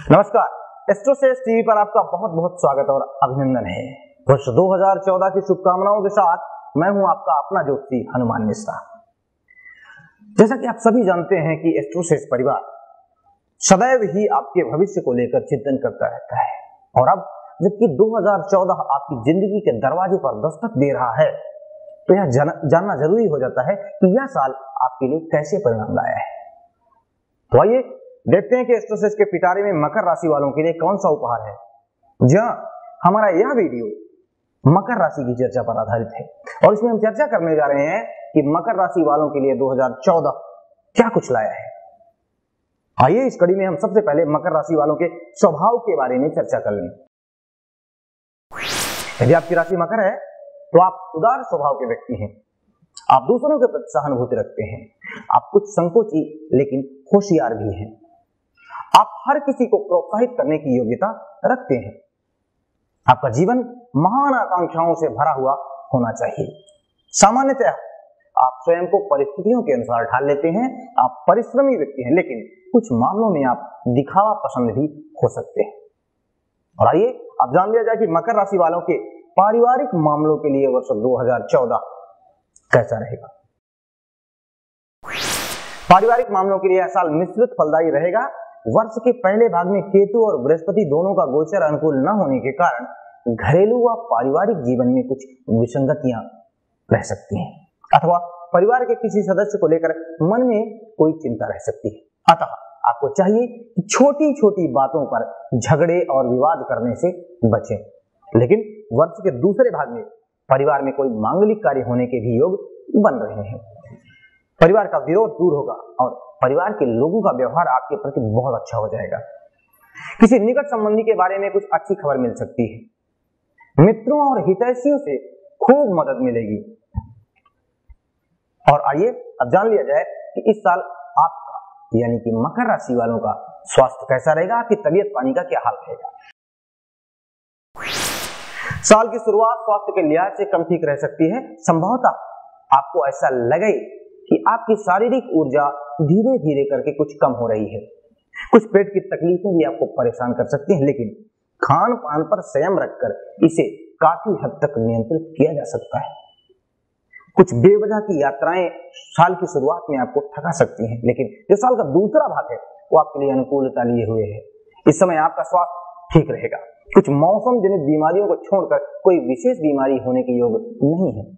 नमस्कार, एस्ट्रोसेस टीवी पर आपका बहुत बहुत स्वागत और अभिनंदन है। वर्ष 2014 की शुभकामनाओं के साथ मैं हूं आपका अपना ज्योतिषी हनुमान मिश्रा। जैसा कि आप सभी जानते हैं कि एस्ट्रोसेस परिवार सदैव ही आपके भविष्य को लेकर चिंतन करता रहता है, और अब जबकि 2014 आपकी जिंदगी के दरवाजे पर दस्तक दे रहा है, तो यह जानना जरूरी हो जाता है कि यह साल आपके लिए कैसे परिणाम लाया है। तो आइए देखते हैं कि एस्ट्रोसेस के पिटारे में मकर राशि वालों के लिए कौन सा उपहार है। जहां हमारा यह वीडियो मकर राशि की चर्चा पर आधारित है, और इसमें हम चर्चा करने जा रहे हैं कि मकर राशि वालों के लिए 2014 क्या कुछ लाया है। आइए इस कड़ी में हम सबसे पहले मकर राशि वालों के स्वभाव के बारे में चर्चा कर लें। यदि आपकी राशि मकर है तो आप उदार स्वभाव के व्यक्ति हैं। आप दूसरों के प्रति सहानुभूति रखते हैं। आप कुछ संकोची लेकिन होशियार भी हैं। आप हर किसी को प्रोत्साहित करने की योग्यता रखते हैं। आपका जीवन महान आकांक्षाओं से भरा हुआ होना चाहिए। सामान्यतः आप स्वयं को परिस्थितियों के अनुसार ढाल लेते हैं। आप परिश्रमी व्यक्ति हैं, लेकिन कुछ मामलों में आप दिखावा पसंद भी हो सकते हैं। और आइए अब जान लिया जाए कि मकर राशि वालों के पारिवारिक मामलों के लिए वर्ष 2014 कैसा रहेगा। पारिवारिक मामलों के लिए यह साल मिश्रित फलदायी रहेगा। वर्ष के पहले भाग में केतु और बृहस्पति दोनों का गोचर अनुकूल न होने के कारण घरेलू व पारिवारिक जीवन में कुछ विसंगतियां रह सकती हैं, अथवा परिवार के किसी सदस्य को लेकर मन में कोई चिंता रह सकती है। अतः आपको चाहिए कि छोटी छोटी बातों पर झगड़े और विवाद करने से बचें। लेकिन वर्ष के दूसरे भाग में परिवार में कोई मांगलिक कार्य होने के भी योग बन रहे हैं। परिवार का विरोध दूर होगा और परिवार के लोगों का व्यवहार आपके प्रति बहुत अच्छा हो जाएगा। किसी निकट संबंधी के बारे में कुछ अच्छी खबर मिल सकती है। मित्रों और हितैषियों से खूब मदद मिलेगी। और आइए अब जान लिया जाए कि इस साल आपका यानी कि मकर राशि वालों का स्वास्थ्य कैसा रहेगा। आपकी तबीयत पानी का क्या हाल रहेगा। साल की शुरुआत स्वास्थ्य के लिहाज से कम ठीक रह सकती है। संभवतः आपको ऐसा लगे कि आपकी शारीरिक ऊर्जा धीरे धीरे करके कुछ कम हो रही है। कुछ पेट की तकलीफें भी आपको परेशान कर सकती हैं, लेकिन खान पान पर संयम रखकर इसे काफी हद तक नियंत्रित किया जा सकता है। कुछ बेवजह की यात्राएं साल की शुरुआत में आपको थका सकती हैं, लेकिन जो साल का दूसरा भाग है वो आपके लिए अनुकूलता लिए हुए है। इस समय आपका स्वास्थ्य ठीक रहेगा। कुछ मौसम जनित बीमारियों को छोड़कर कोई विशेष बीमारी होने के योग नहीं है।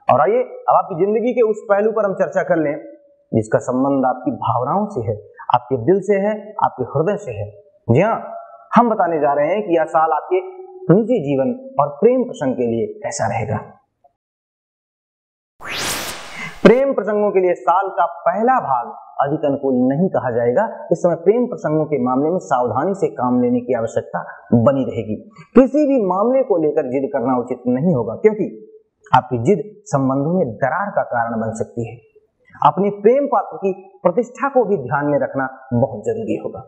और आइए अब आपकी जिंदगी के उस पहलू पर हम चर्चा कर लें जिसका संबंध आपकी भावनाओं से है, आपके दिल से है, आपके हृदय से है। जी हाँ, हम बताने जा रहे हैं कि यह साल आपके निजी जीवन और प्रेम प्रसंग के लिए कैसा रहेगा। प्रेम प्रसंगों के लिए साल का पहला भाग अधिक अनुकूल नहीं कहा जाएगा। इस समय प्रेम प्रसंगों के मामले में सावधानी से काम लेने की आवश्यकता बनी रहेगी। किसी भी मामले को लेकर जिद करना उचित नहीं होगा, क्योंकि आपकी जिद संबंधों में दरार का कारण बन सकती है। अपने प्रेम पात्र की प्रतिष्ठा को भी ध्यान में रखना बहुत जरूरी होगा।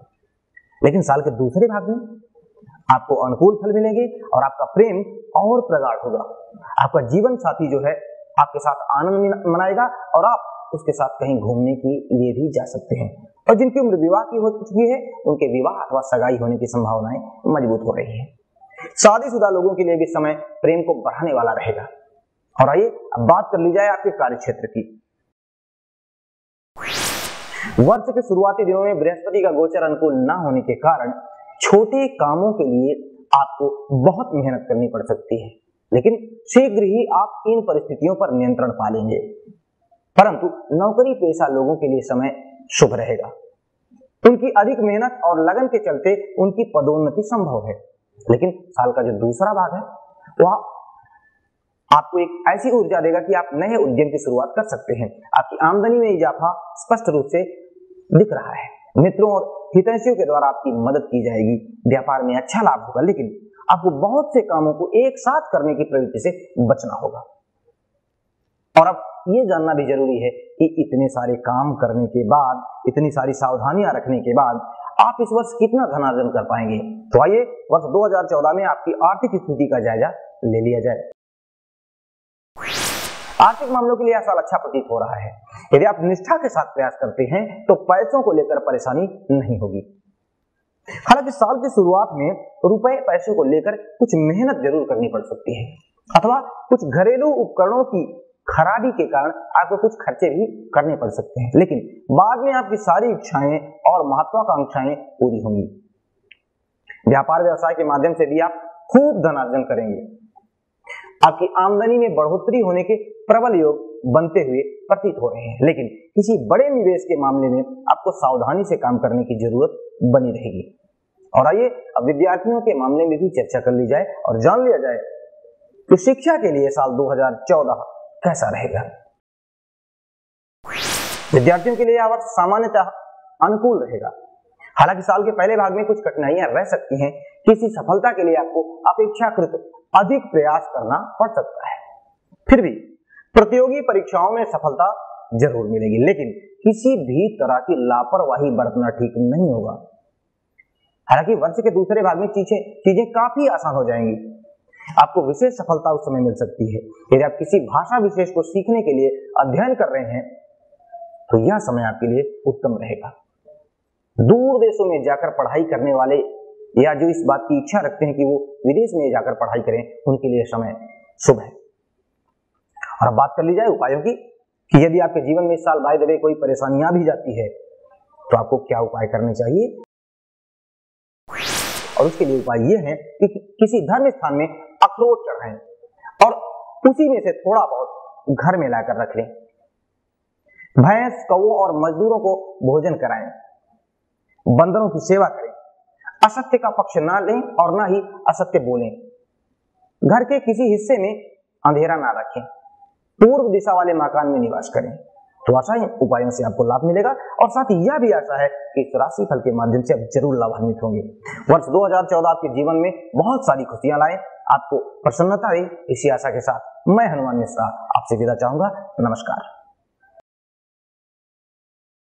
लेकिन साल के दूसरे भाग में आपको अनुकूल फल मिलेंगे और आपका प्रेम और प्रगाढ़ होगा। आपका जीवन साथी जो है आपके साथ आनंद मनाएगा और आप उसके साथ कहीं घूमने के लिए भी जा सकते हैं। और जिनकी उम्र विवाह की हो चुकी है उनके विवाह अथवा सगाई होने की संभावनाएं मजबूत हो रही है। शादीशुदा लोगों के लिए भी समय प्रेम को बढ़ाने वाला रहेगा। और आइए अब बात कर ली जाए आपके कार्य क्षेत्र की। वर्ष के शुरुआती दिनों में बृहस्पति का गोचर अनुकूल न होने के कारण छोटे कामों के लिए आपको बहुत मेहनत करनी पड़ सकती है, लेकिन शीघ्र ही आप इन परिस्थितियों पर नियंत्रण पा लेंगे। परंतु नौकरी पेशा लोगों के लिए समय शुभ रहेगा। उनकी अधिक मेहनत और लगन के चलते उनकी पदोन्नति संभव है। लेकिन साल का जो दूसरा भाग है वह आपको एक ऐसी ऊर्जा देगा कि आप नए उद्यम की शुरुआत कर सकते हैं। आपकी आमदनी में इजाफा स्पष्ट रूप से दिख रहा है। मित्रों और हितैषियों के द्वारा आपकी मदद की जाएगी। व्यापार में अच्छा लाभ होगा, लेकिन आपको बहुत से कामों को एक साथ करने की प्रवृत्ति से बचना होगा। और अब ये जानना भी जरूरी है कि इतने सारे काम करने के बाद, इतनी सारी सावधानियां रखने के बाद आप इस वर्ष कितना धनार्जन कर पाएंगे। तो आइए वर्ष 2014 में आपकी आर्थिक स्थिति का जायजा ले लिया जाए। आर्थिक मामलों के लिए यह साल अच्छा प्रतीत हो रहा है। यदि आप निष्ठा के साथ प्रयास करते हैं तो पैसों को लेकर परेशानी नहीं होगी। हालांकि साल की शुरुआत में रुपए पैसे को लेकर कुछ मेहनत जरूर करनी पड़ सकती है, अथवा कुछ घरेलू उपकरणों की खराबी के कारण आपको कुछ खर्चे भी करने पड़ सकते हैं, लेकिन बाद में आपकी सारी इच्छाएं और महत्वाकांक्षाएं पूरी होंगी। व्यापार व्यवसाय के माध्यम से भी आप खूब धनार्जन करेंगे। आपकी आमदनी में बढ़ोतरी होने के प्रबल योग बनते हुए प्रतीत हो रहे हैं, लेकिन किसी बड़े निवेश के मामले में आपको सावधानी से काम करने की जरूरत बनी रहेगी। और आइए अब विद्यार्थियों के मामले में भी चर्चा कर ली जाए और जान लिया जाए कि शिक्षा के लिए साल 2014 कैसा रहेगा। विद्यार्थियों के लिए यह वर्ष सामान्यतः अनुकूल रहेगा। हालांकि साल के पहले भाग में कुछ कठिनाइयां रह सकती हैं। किसी सफलता के लिए आपको अपेक्षाकृत अधिक प्रयास करना पड़ सकता है। फिर भी प्रतियोगी परीक्षाओं में सफलता जरूर मिलेगी, लेकिन किसी भी तरह की लापरवाही बरतना ठीक नहीं होगा। हालांकि वर्ष के दूसरे भाग में चीजें काफी आसान हो जाएंगी। आपको विशेष सफलता उस समय मिल सकती है। यदि आप किसी भाषा विशेष को सीखने के लिए अध्ययन कर रहे हैं तो यह समय आपके लिए उत्तम रहेगा। दूर देशों में जाकर पढ़ाई करने वाले या जो इस बात की इच्छा रखते हैं कि वो विदेश में जाकर पढ़ाई करें, उनके लिए समय शुभ है। और अब बात कर ली जाए उपायों की कि यदि आपके जीवन में इस साल बाय द वे कोई परेशानियां भी जाती है तो आपको क्या उपाय करने चाहिए। और उसके लिए उपाय ये है कि किसी धर्म स्थान में अखरोट चढ़ाएं और उसी में से थोड़ा बहुत घर में लाकर रख लें। भैंस, कौओं और मजदूरों को भोजन कराएं। बंदरों की सेवा करें। असत्य का पक्ष ना लें और ना ही असत्य बोलें। घर के किसी हिस्से में अंधेरा ना रखें। पूर्व दिशा वाले मकान में निवास करें। तो आशा है उपायों से आपको लाभ मिलेगा और साथ ही यह भी आशा है कि इस राशि फल के माध्यम से आप जरूर लाभान्वित होंगे। वर्ष 2014 आपके जीवन में बहुत सारी खुशियां लाए, आपको प्रसन्नता रहे, इसी आशा के साथ मैं हनुमान मिश्रा आपसे विदा चाहूंगा। नमस्कार।